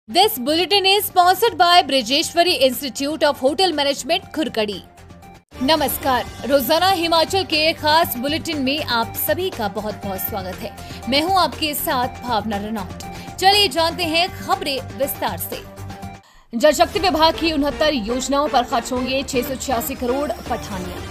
This bulletin is sponsored by Brajeshwari institute of hotel management Khurkadi. नमस्कार, रोजाना हिमाचल के खास बुलेटिन में आप सभी का बहुत बहुत स्वागत है। मैं हूं आपके साथ भावना रनौत। चलिए जानते हैं खबरें विस्तार से। जल शक्ति विभाग की 69 योजनाओं पर खर्च होंगे 686 करोड़। पठानिया।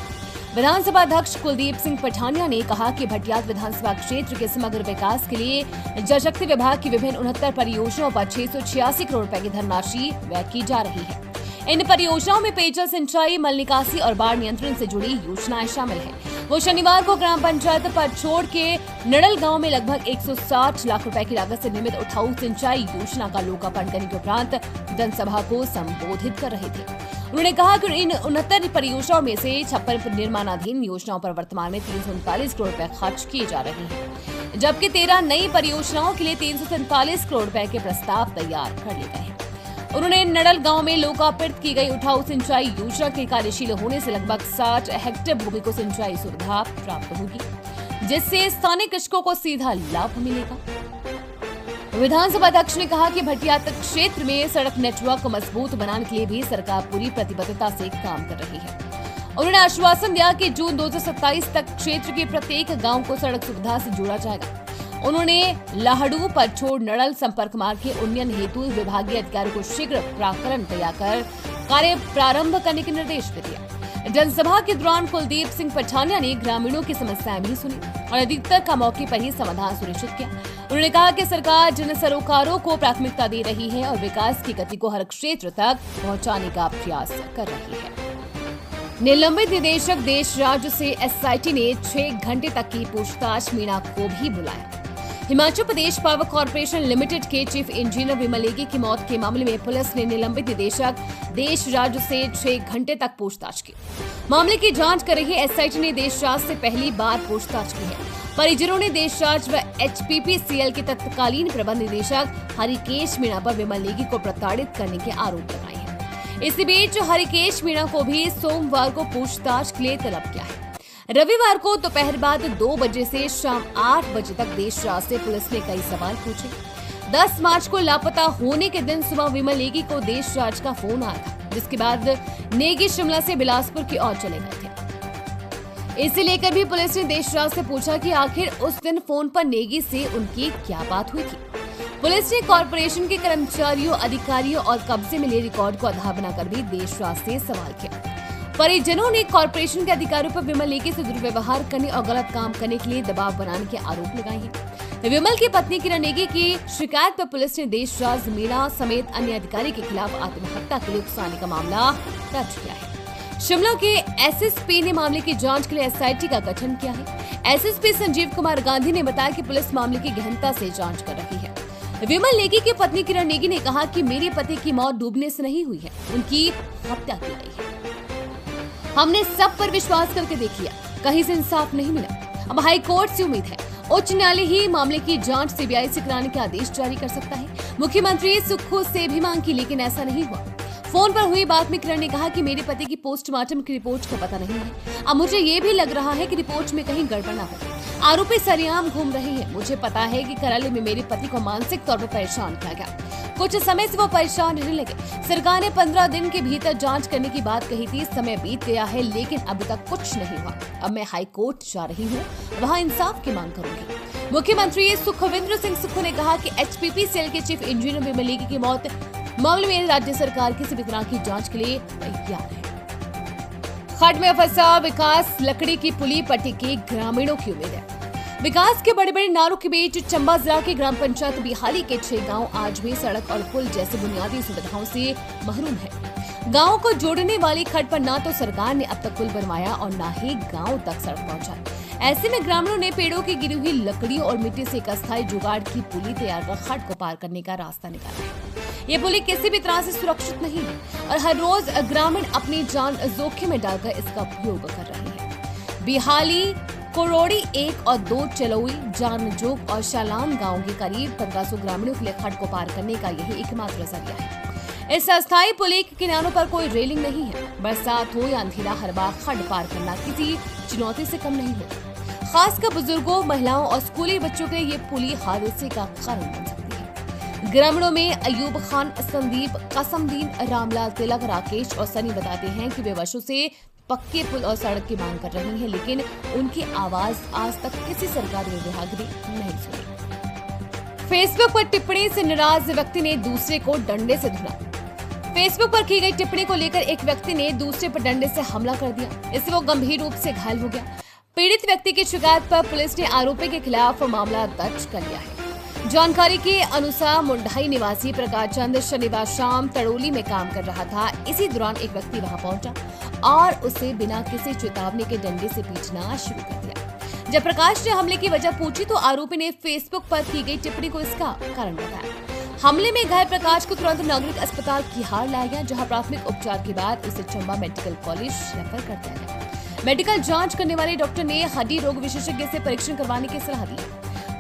विधानसभा अध्यक्ष कुलदीप सिंह पठानिया ने कहा कि भटियात विधानसभा क्षेत्र के समग्र विकास के लिए जल शक्ति विभाग की विभिन्न 69 परियोजनाओं पर 686 करोड़ रुपए की धनराशि व्यय की जा रही है। इन परियोजनाओं में पेयजल, सिंचाई, मल निकासी और बाढ़ नियंत्रण से जुड़ी योजनाएं शामिल हैं। वो शनिवार को ग्राम पंचायत पटछोड़ के नड़ल गांव में लगभग 160 लाख रुपए की लागत से निर्मित उठाऊ सिंचाई योजना का लोकार्पण करने के उपरांत जनसभा को संबोधित कर रहे थे। उन्होंने कहा कि इन 69 परियोजनाओं में से 56 निर्माणाधीन योजनाओं पर वर्तमान में 339 करोड़ रुपए खर्च किए जा रहे हैं, जबकि 13 नई परियोजनाओं के लिए 347 करोड़ रुपए के प्रस्ताव तैयार कर लिए गए हैं। उन्होंने नड़ल गांव में लोकार्पित की गई उठाऊ सिंचाई योजना के कार्यशील होने से लगभग 60 हेक्टेयर भूमि को सिंचाई सुविधा प्राप्त होगी, जिससे स्थानीय कृषकों को सीधा लाभ मिलेगा। विधानसभा अध्यक्ष ने कहा कि भटियात क्षेत्र में सड़क नेटवर्क मजबूत बनाने के लिए भी सरकार पूरी प्रतिबद्धता से काम कर रही है। उन्होंने आश्वासन दिया कि जून 2027 तक क्षेत्र के प्रत्येक गांव को सड़क सुविधा से जोड़ा जाएगा। उन्होंने लाहड़ू पटछोड़ नड़ल संपर्क मार्ग के उन्नयन हेतु विभागीय अधिकारियों को शीघ्र प्राकलन तैयार कर कार्य प्रारंभ करने के निर्देश भी दिया। जनसभा के दौरान कुलदीप सिंह पठानिया ने ग्रामीणों की समस्याएं भी सुनी और अधिकतर का मौके पर ही समाधान सुनिश्चित किया। उन्होंने कहा कि सरकार जन सरोकारों को प्राथमिकता दे रही है और विकास की गति को हर क्षेत्र तक पहुंचाने का प्रयास कर रही है। निलंबित निदेशक देशराज से एसआईटी ने 6 घंटे तक की पूछताछ मीणा को भी बुलाया। Himachal Pradesh power corporation limited के चीफ इंजीनियर विमल नेगी की मौत के मामले में पुलिस ने निलंबित निदेशक देशराज से 6 घंटे तक पूछताछ की। मामले की जांच कर रही एसआईटी ने देशराज से पहली बार पूछताछ की है। परिजनों ने देशराज व एचपीपीसीएल के तत्कालीन प्रबंध निदेशक हरिकेश मीणा पर विमल नेगी को प्रताड़ित करने के आरोप लगाए हैं। इसी बीच हरिकेश मीणा को भी सोमवार को पूछताछ के लिए तलब किया है। रविवार को दोपहर बाद 2 बजे से शाम 8 बजे तक देशराज से पुलिस ने कई सवाल पूछे। 10 मार्च को लापता होने के दिन सुबह विमल नेगी को देशराज का फोन आया था, जिसके बाद नेगी शिमला से बिलासपुर की ओर चले गए थे। इसे लेकर भी पुलिस ने देशराज से पूछा कि आखिर उस दिन फोन पर नेगी से उनकी क्या बात हुई थी। पुलिस ने कॉर्पोरेशन के कर्मचारियों, अधिकारियों और कब्जे में लिए रिकॉर्ड को आधार बनाकर भी देशराज से सवाल किया। परिजनों ने कॉर्पोरेशन के अधिकारियों पर विमल नेगी से दुर्व्यवहार करने और गलत काम करने के लिए दबाव बनाने के आरोप लगाए हैं। विमल की पत्नी किरण नेगी की शिकायत पर पुलिस ने देशराज मीणा समेत अन्य अधिकारी के खिलाफ आत्महत्या के लिए उकसाने का मामला दर्ज किया है। शिमला के एसएसपी ने मामले की जांच के लिए एसआईटी का गठन किया है। एसएसपी संजीव कुमार गांधी ने बताया कि पुलिस मामले की गहनता से जांच कर रही है। विमल नेगी की पत्नी किरण नेगी ने कहा कि मेरे पति की मौत डूबने से नहीं हुई है, उनकी हत्या की गई है। हमने सब पर विश्वास करके देख लिया, कहीं से इंसाफ नहीं मिला। अब हाई कोर्ट से उम्मीद है उच्च न्यायालय ही मामले की जांच सीबीआई से कराने के आदेश जारी कर सकता है। मुख्यमंत्री सुक्खू से भी मांग की, लेकिन ऐसा नहीं हुआ। फोन पर हुई बात में किरण ने कहा कि मेरे पति की पोस्टमार्टम की रिपोर्ट का पता नहीं है। अब मुझे ये भी लग रहा है कि रिपोर्ट में कहीं गड़बड़ न हो। आरोपी सरेआम घूम रहे हैं। मुझे पता है कि कराली में मेरे पति को मानसिक तौर पर परेशान किया गया। कुछ समय से वो परेशान रहने लगे। सरकार ने 15 दिन के भीतर जांच करने की बात कही थी। समय बीत गया है, लेकिन अभी तक कुछ नहीं हुआ। अब मैं हाई कोर्ट जा रही हूँ, वहाँ इंसाफ की मांग करूंगी। मुख्यमंत्री सुखविंदर सिंह सुक्खू ने कहा कि एचपीपीसीएल के चीफ इंजीनियर विमल नेगी की मौत मामले में राज्य सरकार किसी भी तरह की जांच के लिए तैयार है। खड्ड में फंसा विकास लकड़ी की पुली पट्टी के ग्रामीणों की उम्मीद है। विकास के बड़े बड़े नारों के बीच चंबा जिला के ग्राम पंचायत बिहाली के 6 गांव आज भी सड़क और पुल जैसी बुनियादी सुविधाओं से महरूम है। गांवों को जोड़ने वाली खड्ड पर न तो सरकार ने अब तक पुल बनवाया और न ही गांव तक सड़क पहुंचाई। ऐसे में ग्रामीणों ने पेड़ों की गिरी हुई लकड़ियों और मिट्टी से एक अस्थायी जुगाड़ की पुली तैयार कर खड्ड को पार करने का रास्ता निकाला है। ये पुली किसी भी तरह से सुरक्षित नहीं है और हर रोज ग्रामीण अपनी जान जोखिम में डालकर इसका उपयोग कर रहे हैं। बिहाली, कोरोड़ी 1 और 2, चलोई, जानजोग और शालाम गांव के करीब 1500 ग्रामीणों के लिए खड्ड को पार करने का यही एकमात्र जरिया है। इस अस्थायी पुली के किनारों पर कोई रेलिंग नहीं है। बरसात हो या अंधेरा, हर बार खड्ड पार करना किसी चुनौती से कम नहीं होता। खासकर बुजुर्गों, महिलाओं और स्कूली बच्चों के लिए ये पुली हादसे का कारण बन सकती है। ग्रामीणों में अयूब खान, संदीप, कसमदीन, रामलाल, तिलक, राकेश और सनी बताते हैं कि वे वर्षों से पक्के पुल और सड़क की मांग कर रही हैं, लेकिन उनकी आवाज आज तक किसी सरकारी विभाग ने नहीं सुनी। फेसबुक पर टिप्पणी से नाराज व्यक्ति ने दूसरे को डंडे से धुना। फेसबुक पर की गई टिप्पणी को लेकर एक व्यक्ति ने दूसरे पर डंडे से हमला कर दिया। इससे वो गंभीर रूप से घायल हो गया। पीड़ित व्यक्ति की शिकायत पर पुलिस ने आरोपी के खिलाफ मामला दर्ज कर लिया है। जानकारी के अनुसार मुंडाई निवासी प्रकाश चंद शनिवार शाम तड़ोली में काम कर रहा था। इसी दौरान एक व्यक्ति वहां पहुंचा और उसे बिना किसी चेतावनी के डंडे से पीटना शुरू कर दिया। जब प्रकाश ने हमले की वजह पूछी तो आरोपी ने फेसबुक पर की गई टिप्पणी को इसका कारण बताया। हमले में घायल प्रकाश को तुरंत नागरिक अस्पताल किहार लाया गया, जहां प्राथमिक उपचार के बाद उसे चंबा मेडिकल कॉलेज रेफर कर दिया गया। मेडिकल जांच करने वाले डॉक्टर ने हड्डी रोग विशेषज्ञ से परीक्षण करवाने की सलाह दी।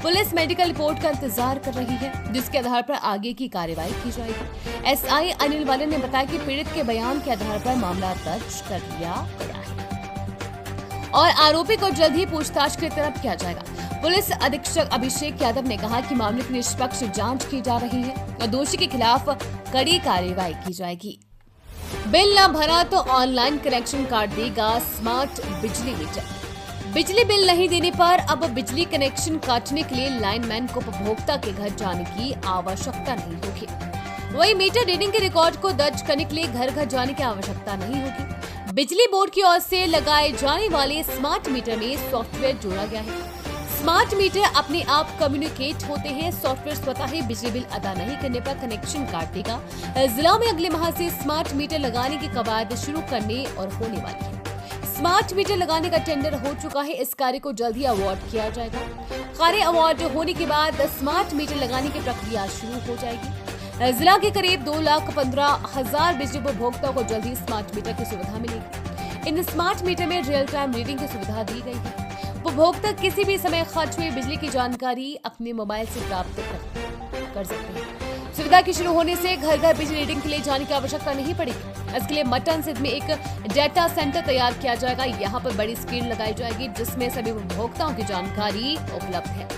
पुलिस मेडिकल रिपोर्ट का इंतजार कर रही है, जिसके आधार पर आगे की कार्रवाई की जाएगी। एसआई अनिल वाले ने बताया कि पीड़ित के बयान के आधार पर मामला दर्ज कर लिया गया है और आरोपी को जल्द ही पूछताछ के तरफ किया जाएगा। पुलिस अधीक्षक अभिषेक यादव ने कहा कि मामले की निष्पक्ष जांच की जा रही है और दोषी के खिलाफ कड़ी कार्रवाई की जाएगी। बिल न भरा तो ऑनलाइन कनेक्शन काट देगा स्मार्ट बिजली मीटर। बिजली बिल नहीं देने पर अब बिजली कनेक्शन काटने के लिए लाइनमैन को उपभोक्ता के घर जाने की आवश्यकता नहीं होगी। वहीं मीटर रीडिंग के रिकॉर्ड को दर्ज करने के लिए घर घर जाने की आवश्यकता नहीं होगी। बिजली बोर्ड की ओर से लगाए जाने वाले स्मार्ट मीटर में सॉफ्टवेयर जोड़ा गया है। स्मार्ट मीटर अपने आप कम्युनिकेट होते हैं। सॉफ्टवेयर स्वतः ही बिजली बिल अदा नहीं करने पर कनेक्शन काट देगा। जिला में अगले माह से स्मार्ट मीटर लगाने की कवायद शुरू करने और होने वाली है। स्मार्ट मीटर लगाने का टेंडर हो चुका है। इस कार्य को जल्द ही अवार्ड किया जाएगा। कार्य अवार्ड होने के बाद स्मार्ट मीटर लगाने की प्रक्रिया शुरू हो जाएगी। जिला के करीब 2,15,000 बिजली उपभोक्ताओं को जल्द ही स्मार्ट मीटर की सुविधा मिलेगी। इन स्मार्ट मीटर में रियल टाइम रीडिंग की सुविधा दी गई है। उपभोक्ता किसी भी समय खर्च हुई बिजली की जानकारी अपने मोबाइल से प्राप्त कर सकते हैं। सुविधा के शुरू होने से घर घर बिजली रीडिंग के लिए जाने की आवश्यकता नहीं पड़ेगी। इसके लिए मटन स्थित में एक डेटा सेंटर तैयार किया जाएगा। यहाँ पर बड़ी स्क्रीन लगाई जाएगी जिसमें सभी उपभोक्ताओं की जानकारी उपलब्ध है।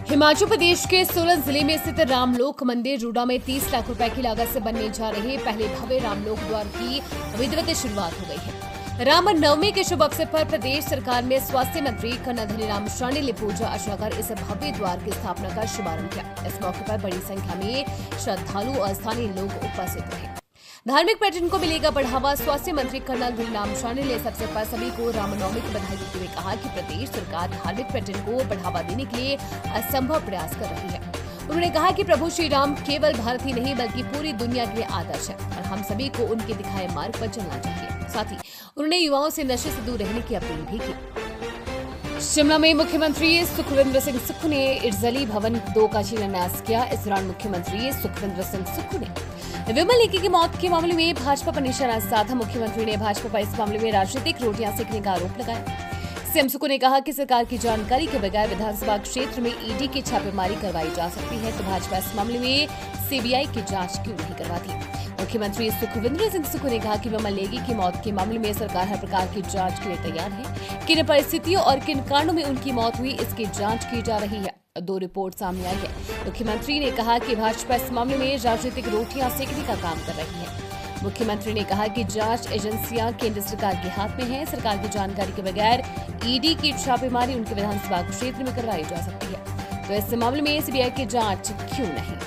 हिमाचल प्रदेश के सोलन जिले में स्थित रामलोक मंदिर रूडा में 30 लाख रुपए की लागत से बनने जा रहे पहले भव्य रामलोक द्वार की विधिवत शुरुआत हो गई है। राम नवमी के शुभ अवसर पर प्रदेश सरकार में स्वास्थ्य मंत्री कर्नल धनीराम शांडिल ने पूजा अर्चना कर इस भव्य द्वार की स्थापना का शुभारंभ किया। इस मौके पर बड़ी संख्या में श्रद्धालु और स्थानीय लोग उपस्थित रहे। धार्मिक पर्यटन को मिलेगा बढ़ावा। स्वास्थ्य मंत्री कर्नल धनीराम शांडिल ने इस अवसर पर सभी को रामनवमी की बधाई देते हुए कहा कि प्रदेश सरकार धार्मिक पर्यटन को बढ़ावा देने के लिए असंभव प्रयास कर रही है। उन्होंने कहा कि प्रभु श्री राम केवल भारत ही नहीं बल्कि पूरी दुनिया के लिए आदर्श है और हम सभी को उनके दिखाए मार्ग पर चलना चाहिए। साथ ही उन्होंने युवाओं से नशे से दूर रहने की अपील भी की। शिमला में मुख्यमंत्री सुखविंदर सिंह सुक्खू ने इटजली भवन 2 का शिलान्यास किया। इस दौरान मुख्यमंत्री सुखविंदर सिंह सुक्खू ने विमल लेखी की मौत के मामले में भाजपा पर निशाना साधा। मुख्यमंत्री ने भाजपा पर इस मामले में राजनीतिक रोटियां सेकने का आरोप लगाया। सीएम सुक्खू ने कहा कि सरकार की जानकारी के बगैर विधानसभा क्षेत्र में ईडी की छापेमारी करवाई जा सकती है, तो भाजपा इस मामले में सीबीआई की जांच क्यों नहीं करवाती। मुख्यमंत्री सुखविंदर सिंह सुक्खू ने कहा कि विमल लेखी की मौत के मामले में सरकार हर प्रकार की जांच के लिए तैयार है। किन परिस्थितियों और किन कारणों में उनकी मौत हुई, इसकी जांच की जा रही है। 2 रिपोर्ट सामने आई है। मुख्यमंत्री ने कहा कि भाजपा इस मामले में राजनीतिक रोटियां सेकने का काम कर रही है। मुख्यमंत्री ने कहा कि जांच एजेंसियां केंद्र सरकार के हाथ में है। सरकार की जानकारी के बगैर ईडी की छापेमारी उनके विधानसभा क्षेत्र में करवाई जा सकती है, तो इस मामले में सीबीआई की जांच क्यों नहीं।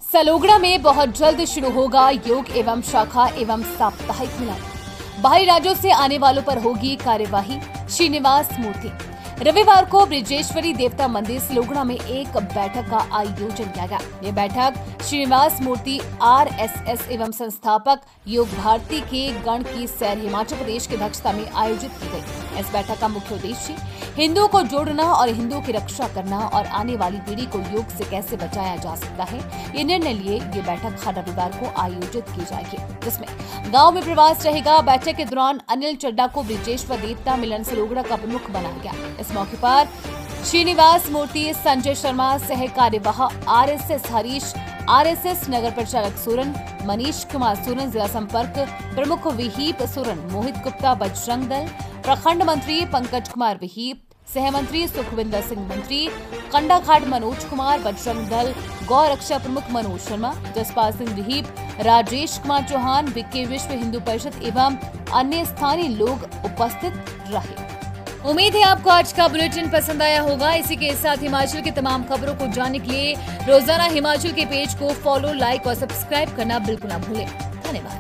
सलोगड़ा में बहुत जल्द शुरू होगा योग एवं शाखा एवं साप्ताहिक मिलन। बाहरी राज्यों से आने वालों पर होगी कार्यवाही। श्रीनिवास मूर्ति। रविवार को ब्रजेश्वरी देवता मंदिर सलोगड़ा में एक बैठक का आयोजन किया गया। ये बैठक श्रीनिवास मूर्ति आरएसएस एवं संस्थापक योग भारती के गण की सैर हिमाचल प्रदेश की अध्यक्षता में आयोजित की गई। इस बैठक का मुख्य उद्देश्य हिंदुओं को जोड़ना और हिंदुओं की रक्षा करना और आने वाली पीढ़ी को योग से कैसे बचाया जा सकता है, ये निर्णय लिए ये बैठक हर रविवार को आयोजित की जाएगी, जिसमें गाँव में प्रवास रहेगा। बैठक के दौरान अनिल चड्डा को ब्रजेश्वर देवता मिलन सलोगड़ा का प्रमुख बनाया गया। इस मौके पर श्रीनिवास मूर्ति, संजय शर्मा, सह कार्यवाह आरएसएस हरीश, आरएसएस नगर प्रचालक सोरन, मनीष कुमार सोरन, जिला संपर्क प्रमुख विहीप सोरन, मोहित गुप्ता बजरंग दल, प्रखंड मंत्री पंकज कुमार विहीप, सह मंत्री सुखविंदर सिंह मंत्री, कंडाघाट मनोज कुमार, बजरंग दल गौ रक्षा प्रमुख मनोज शर्मा, जसपाल सिंह विहीप, राजेश कुमार चौहान, विक्की विश्व हिंदू परिषद एवं अन्य स्थानीय लोग उपस्थित रहे। उम्मीद है आपको आज का बुलेटिन पसंद आया होगा। इसी के साथ हिमाचल की तमाम खबरों को जानने के लिए रोजाना हिमाचल के पेज को फॉलो, लाइक और सब्सक्राइब करना बिल्कुल ना भूलें। धन्यवाद।